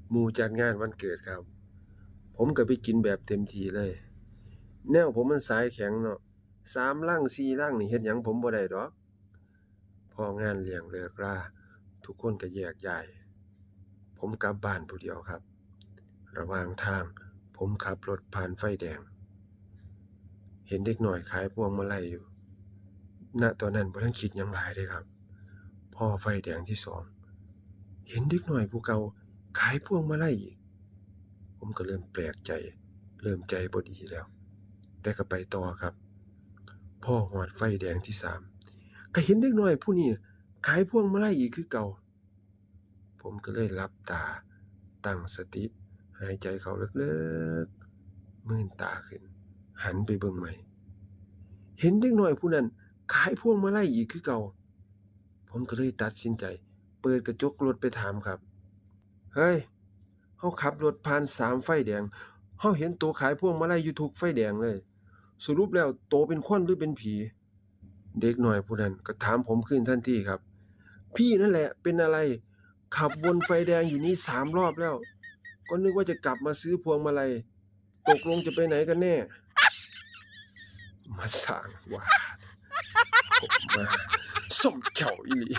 หมู่จัดงานวันเกิดครับผมก็ไปกินแบบเต็มที่เลยแนวผมมันสายแข็งเนาะ3ลัง4ลังนี่เฮ็ดหยังผมบ่ได้ดอกพองานเลี้ยงเลิกราทุกคนก็แยกย้ายผมกลับบ้านผู้เดียวครับระหว่างทางผมขับรถผ่านไฟแดงเห็นเด็กน้อยขายพวงมาลัยอยู่ณตอนนั้นบ่ทันคิดหยังหลายเดะครับพอไฟแดงที่2เห็นเด็กน้อยผู้เก่าขายพวงมาลัยอีกผมก็เริ่มแปลกใจเริ่มใจบ่ดีแล้ว แต่ก็ไปต่อครับพอฮอดไฟแดงที่3ก็เห็นเด็กน้อยผู้นี้ขายพวงมาลัยอีกคือเก่าผมก็เลยหลับตาตั้งสติหายใจเข้าลึกๆมื่นตาขึ้นหันไปเบิ่งใหม่เห็นเด็กน้อยผู้นั้นขายพวงมาลัยอีกคือเก่าผมก็เลยตัดสินใจเปิดกระจกรถไปถามครับเฮ้ยเฮาขับรถผ่าน3ไฟแดงเฮาเห็นโตขายพวงมาลัยอยู่ทุกไฟแดงเลยสรุปแล้วโตเป็นคนหรือเป็นผี เด็กน้อยผู้นั้นก็ถามผมขึ้นทันทีครับพี่นั่นแหละเป็นอะไรขับวนไฟแดงอยู่นี่3รอบแล้วก็นึกว่าจะกลับมาซื้อพวงมาลัยตกลงจะไปไหนกันแน่มาสร้างว่าผมมาสมเจ้าอีหลี